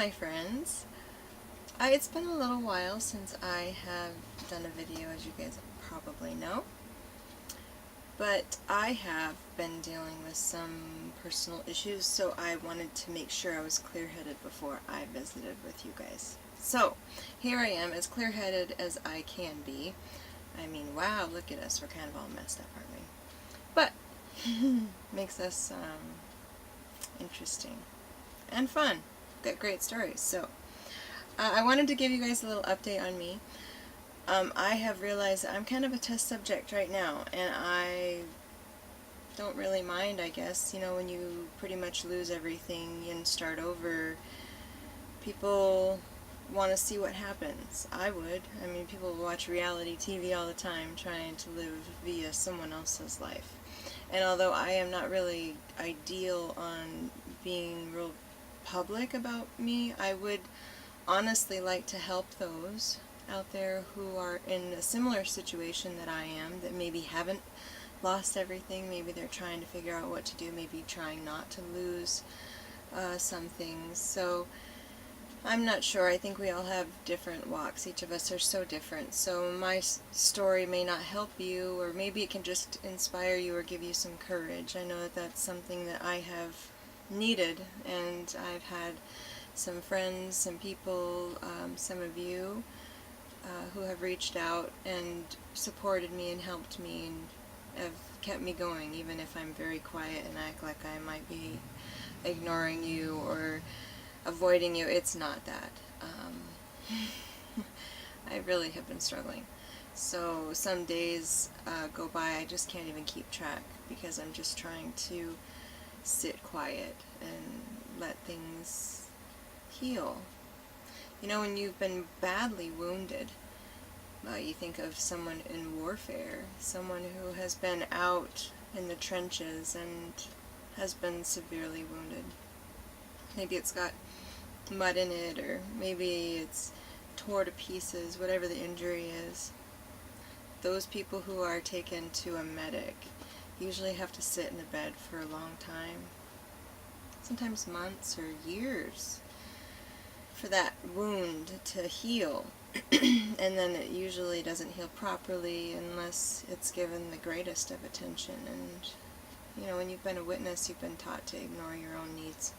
my friends. It's been a little while since I have done a video, as you guys probably know. But I have been dealing with some personal issues, so I wanted to make sure I was clear-headed before I visited with you guys. So, here I am, as clear-headed as I can be. I mean, wow, look at us, we're kind of all messed up, aren't we? But, makes us interesting and fun. Got great stories. So, I wanted to give you guys a little update on me. I have realized that I'm kind of a test subject right now, and I don't really mind, I guess. You know, when you pretty much lose everything and start over, people want to see what happens. I would. I mean, people watch reality TV all the time trying to live via someone else's life. And although I am not really ideal on being real public about me, I would honestly like to help those out there who are in a similar situation that I am, that maybe haven't lost everything. Maybe they're trying to figure out what to do, maybe trying not to lose some things. So I'm not sure. I think we all have different walks. Each of us are so different. So my story may not help you, or maybe it can just inspire you or give you some courage. I know that that's something that I have needed, and I've had some friends, some people, some of you who have reached out and supported me and helped me and have kept me going, even if I'm very quiet and act like I might be ignoring you or avoiding you. It's not that. I really have been struggling. So some days go by, I just can't even keep track because I'm just trying to sit quiet and let things heal. You know, when you've been badly wounded, you think of someone in warfare, someone who has been out in the trenches and has been severely wounded. Maybe it's got mud in it, or maybe it's tore to pieces, whatever the injury is. Those people who are taken to a medic usually have to sit in a bed for a long time, sometimes months or years, for that wound to heal. And then it usually doesn't heal properly unless it's given the greatest of attention. And you know, when you've been a witness, you've been taught to ignore your own needs.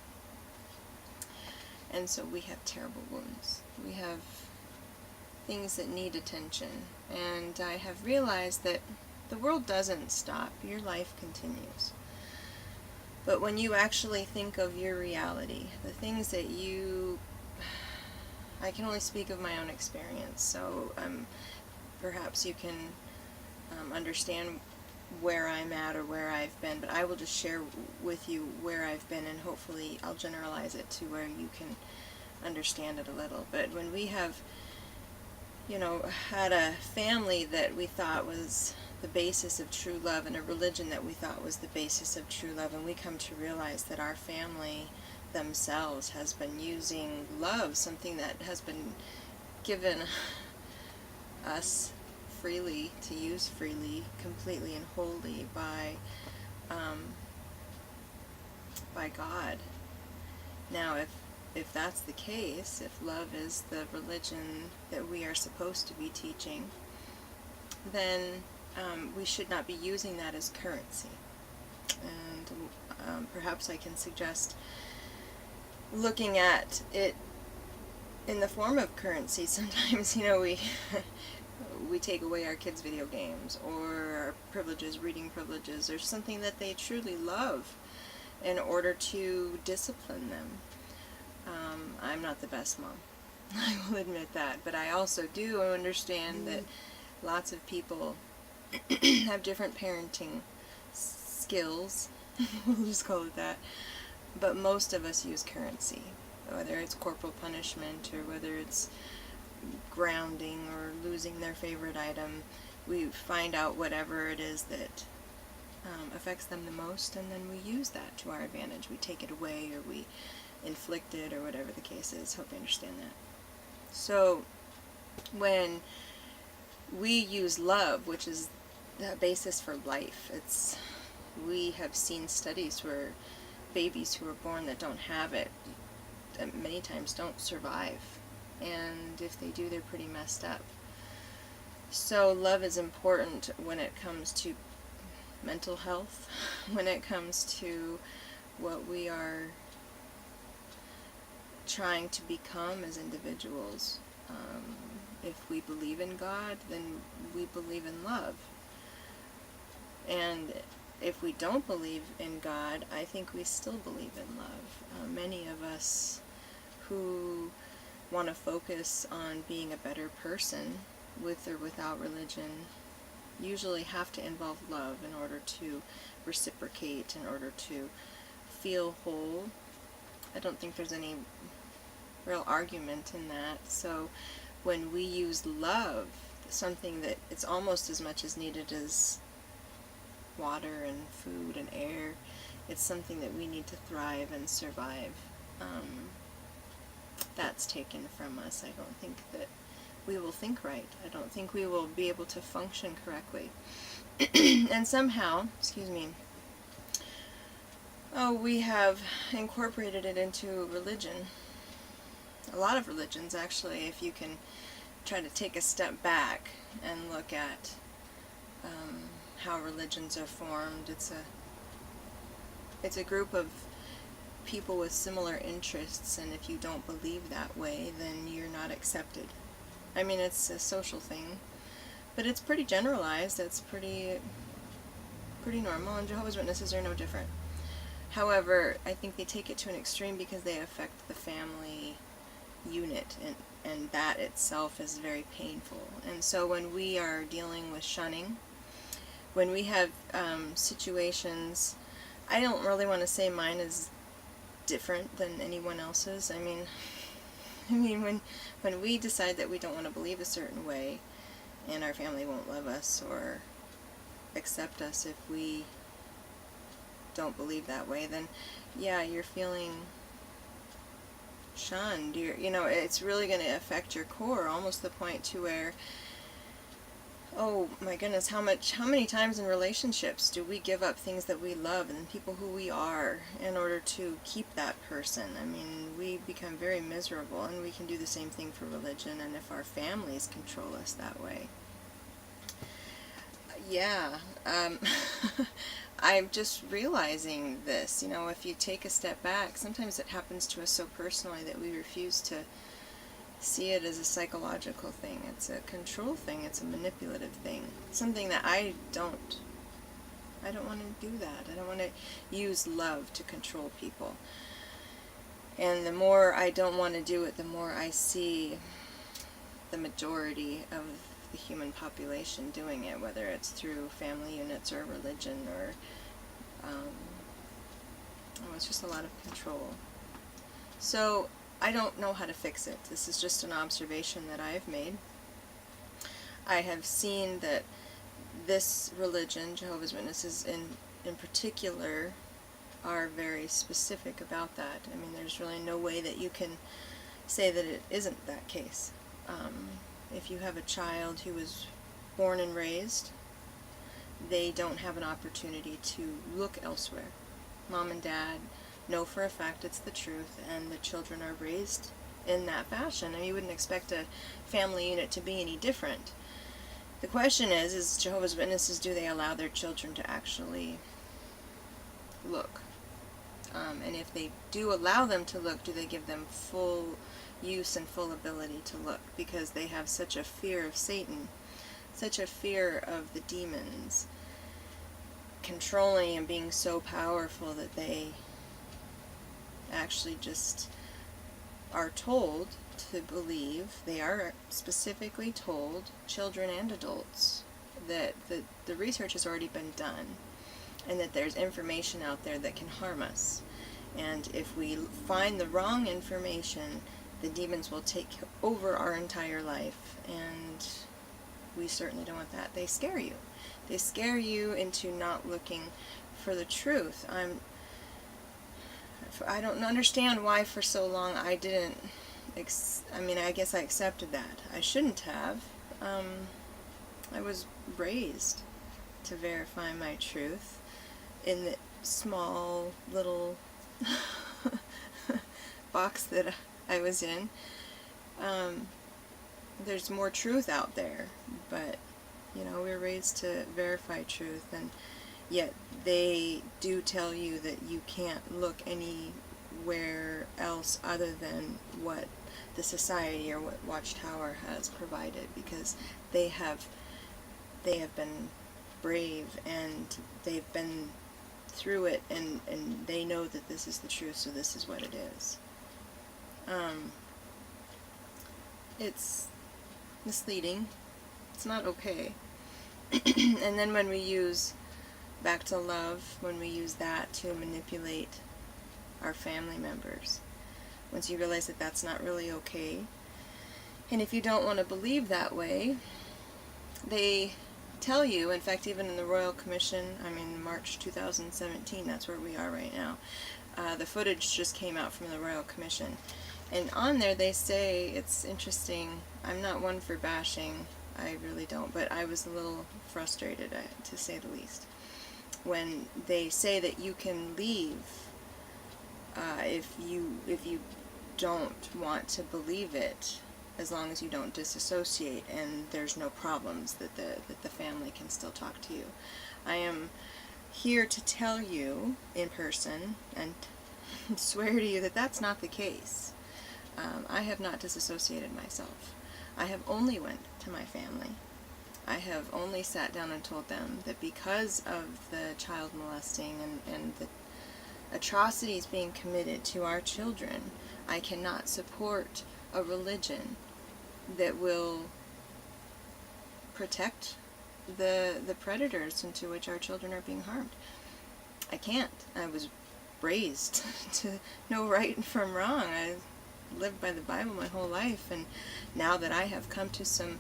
And so we have terrible wounds. We have things that need attention. And I have realized that the world doesn't stop. Your life continues. But when you actually think of your reality, the things that you... I can only speak of my own experience, so perhaps you can understand where I'm at or where I've been, but I will just share with you where I've been, and hopefully I'll generalize it to where you can understand it a little. But when we have, you know, had a family that we thought was the basis of true love, and a religion that we thought was the basis of true love, and we come to realize that our family themselves has been using love, something that has been given us freely to use freely, completely and wholly by God. Now, if that's the case, if love is the religion that we are supposed to be teaching, then we should not be using that as currency. And perhaps I can suggest looking at it in the form of currency. Sometimes, you know, we take away our kids' video games or our privileges, reading privileges, or something that they truly love in order to discipline them. I'm not the best mom. I will admit that. But I also do understand that lots of people have different parenting skills. We'll just call it that. But most of us use currency, whether it's corporal punishment or whether it's grounding or losing their favorite item. We find out whatever it is that affects them the most, and then we use that to our advantage. We take it away, or we inflict it, or whatever the case is. Hope you understand that. So when we use love, which is the basis for life, we have seen studies where babies who are born that don't have it many times don't survive. And if they do, they're pretty messed up. So love is important when it comes to mental health, when it comes to what we are trying to become as individuals. If we believe in God, then we believe in love. And if we don't believe in God, I think we still believe in love. Many of us who want to focus on being a better person, with or without religion, usually have to involve love in order to reciprocate, in order to feel whole. I don't think there's any real argument in that. So when we use love, something that it's almost as much as needed as water and food and air, it's something that we need to thrive and survive. That's taken from us. I don't think that we will think right. I don't think we will be able to function correctly. And somehow, we have incorporated it into religion. A lot of religions, actually, if you can try to take a step back and look at how religions are formed. It's a group of people with similar interests, and if you don't believe that way, then you're not accepted. I mean, it's a social thing, but it's pretty generalized. It's pretty normal, and Jehovah's Witnesses are no different. However, I think they take it to an extreme because they affect the family unit, and that itself is very painful. And so when we are dealing with shunning, when we have situations, I don't really want to say mine is different than anyone else's. I mean when we decide that we don't want to believe a certain way, and our family won't love us or accept us if we don't believe that way, then yeah, you're feeling shunned. It's really going to affect your core, almost to the point to where, oh my goodness, how many times in relationships do we give up things that we love and people who we are in order to keep that person? I mean, we become very miserable, and we can do the same thing for religion, and if our families control us that way. Yeah, I'm just realizing this, if you take a step back, sometimes it happens to us so personally that we refuse to see it as a psychological thing. It's a control thing. It's a manipulative thing. Something that I don't want to do that. I don't want to use love to control people. And the more I don't want to do it, the more I see the majority of the human population doing it, whether it's through family units or religion or it's just a lot of control. So I don't know how to fix it. This is just an observation that I've made. I have seen that this religion, Jehovah's Witnesses in particular, are very specific about that. I mean, there's really no way that you can say that it isn't that case. If you have a child who was born and raised, they don't have an opportunity to look elsewhere. Mom and dad know for a fact it's the truth, and the children are raised in that fashion. And you wouldn't expect a family unit to be any different. The question is Jehovah's Witnesses, do they allow their children to actually look? And if they do allow them to look, do they give them full use and full ability to look? Because they have such a fear of Satan, such a fear of the demons controlling and being so powerful that they actually just are told to believe, they are specifically told, children and adults, that the research has already been done, and that there's information out there that can harm us. And if we find the wrong information, the demons will take over our entire life, and we certainly don't want that. They scare you. They scare you into not looking for the truth. I don't understand why for so long I didn't, I guess I accepted that. I shouldn't have. I was raised to verify my truth in the small little box that I was in. There's more truth out there, but you know, we're raised to verify truth, and yet they do tell you that you can't look anywhere else other than what the society or what Watchtower has provided, because they have been brave, and they've been through it, and they know that this is the truth, so this is what it is. It's misleading. It's not okay. And then when we use back to love, when we use that to manipulate our family members, once you realize that that's not really okay, and if you don't want to believe that way, they tell you, in fact, even in the Royal Commission, March 2017, that's where we are right now, the footage just came out from the Royal Commission, and on there they say, it's interesting, I'm not one for bashing, I really don't, but I was a little frustrated, to say the least, when they say that you can leave if you don't want to believe it, as long as you don't disassociate and there's no problems, that the family can still talk to you. I am here to tell you in person and swear to you that that's not the case. I have not disassociated myself. I have only went to my family. I have only sat down and told them that because of the child molesting and the atrocities being committed to our children, I cannot support a religion that will protect the predators into which our children are being harmed. I can't. I was raised to know right from wrong. I lived by the Bible my whole life, and now that I have come to some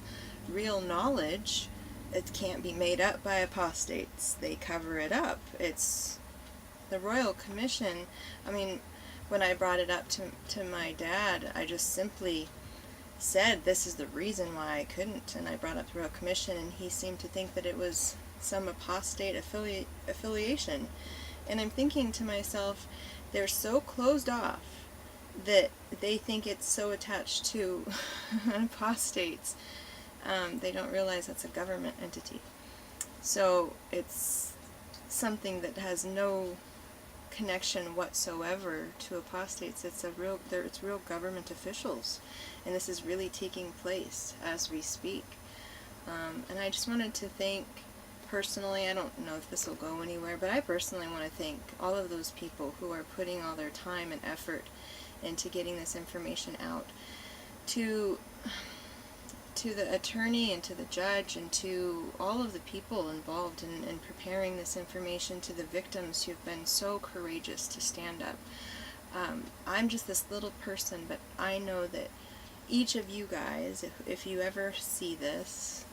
real knowledge, it can't be made up by apostates. They cover it up. It's the Royal Commission. When I brought it up to my dad, I just simply said, this is the reason why I couldn't, and I brought up the Royal Commission, and he seemed to think that it was some apostate affiliation. And I'm thinking to myself, they're so closed off that they think it's so attached to apostates. They don't realize that's a government entity. So it's something that has no connection whatsoever to apostates. It's real government officials, and this is really taking place as we speak. And I just wanted to thank, personally, I don't know if this will go anywhere, but I personally want to thank all of those people who are putting all their time and effort into getting this information out to the attorney and to the judge and to all of the people involved in preparing this information, to the victims who've been so courageous to stand up. I'm just this little person, but I know that each of you guys, if you ever see this,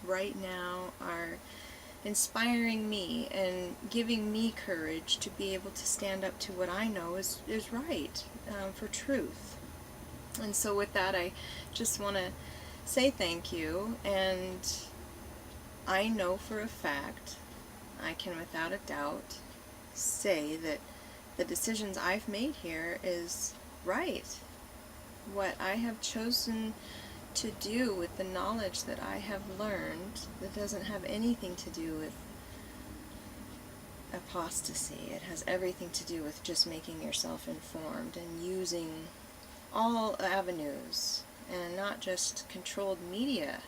right now are inspiring me and giving me courage to be able to stand up to what I know is right, for truth. And so with that, I just want to say thank you, and I know for a fact, I can without a doubt say that the decisions I've made here is right. What I have chosen to do with the knowledge that I have learned, that doesn't have anything to do with apostasy. It has everything to do with just making yourself informed and using all avenues, and not just controlled media.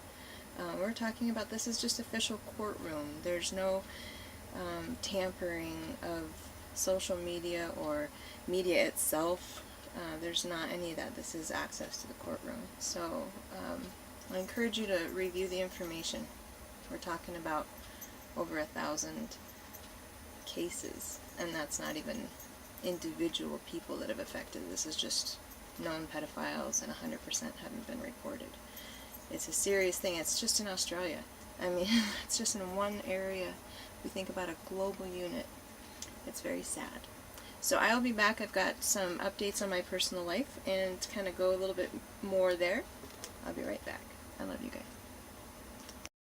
We're talking about, this is just official courtroom. There's no tampering of social media or media itself. There's not any of that. This is access to the courtroom. So I encourage you to review the information. We're talking about over 1,000 cases, and that's not even individual people that have affected. This is just known pedophiles, and 100% haven't been reported. It's a serious thing. It's just in Australia. It's just in one area. We think about a global unit. It's very sad. So I'll be back. I've got some updates on my personal life and kind of go a little bit more there. I'll be right back. I love you guys.